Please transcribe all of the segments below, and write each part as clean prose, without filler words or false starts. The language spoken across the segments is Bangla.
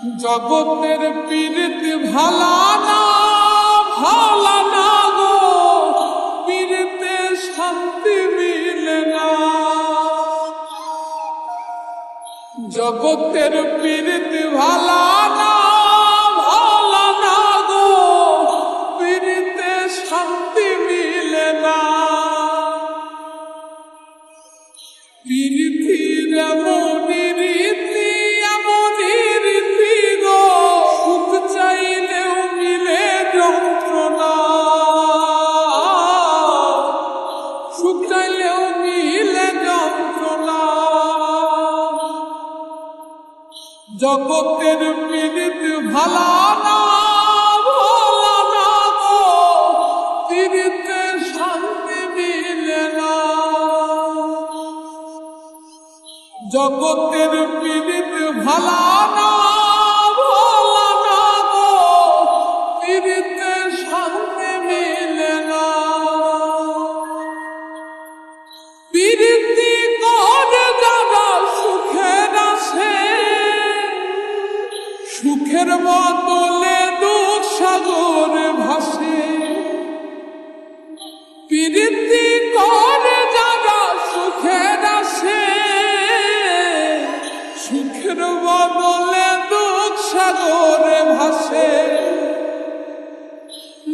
জগতের পীড়িত ভালা না গো, পীড়িতে শান্তি মিলে না। জগতের পীড়িত ভালা না গো, পীড়িতে শান্তি মিলে না। পীড়িতির এমনই রীতি গো, সুখ চাইলেও মিলে যন্ত্রণা, সুখ চাইলেও মিলে যন্ত্রণা। জগতের পীড়িত ভালা না গো, পীড়িতে শান্তি মিলে না। জগতের পীড়িত ভালা না গো, পীড়িতে শান্তি মিলে না। পীড়িতি করে যারা সুখের আসে, সুখের বদলে দুঃখ সাগরে ভাসে। পীড়িতি করে যারা সুখের আসে, সুখের বদলে দুঃখ সাগরে ভাসে।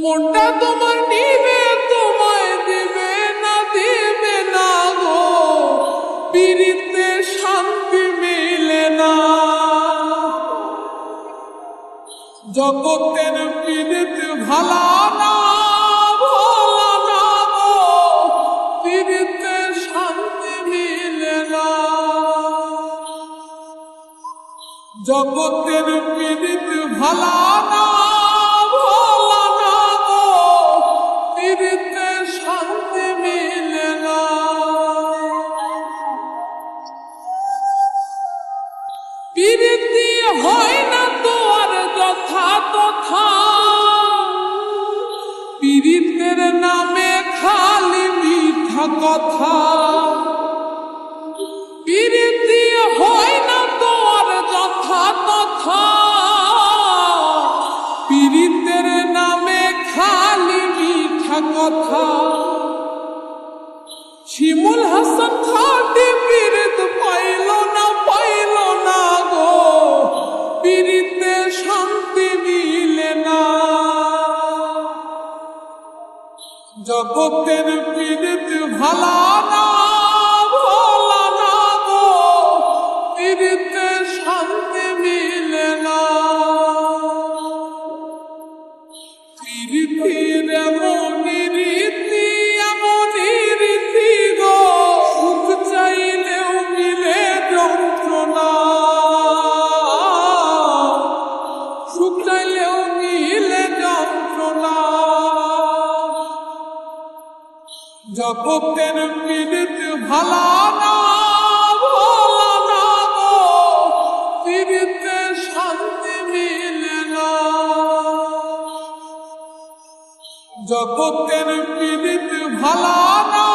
মনটা তোমার নিবে, তোমায় দিবে না গো, পীড়িতে শান্তি মিলে না। জগতের পীড়িত ভালা না গো, পীড়িতে শান্তি মিলে না। জগতের পীড়িত ভালা না গো, পীড়িতে শান্তি মিলে না। পীড়িতি হয় না তো আর যথা তথা, পীড়িতের নামে খালি মিথ্যা কথা। পীড়িতি হয় না তো আর যথা তথা, পীড়িতের নামে খালি মিথ্যা কথা। শিমুল হাসান খাটি পীড়িত পাইল না গো, পীড়িতে শান্তি মিলে না। জগতের পীড়িত ভালা না গো, পীড়িতে শান্তি মিলে না। পীড়িতির এমনই রীতি গো, সুখ চাইলেও মিলে যন্ত্রণা, সুখ চাইলেও মিলে যন্ত্রণা। জগতের পীড়িত ভালা না গো, পীড়িতে শান্তি মিলে না। জগতের পীড়িত ভালা না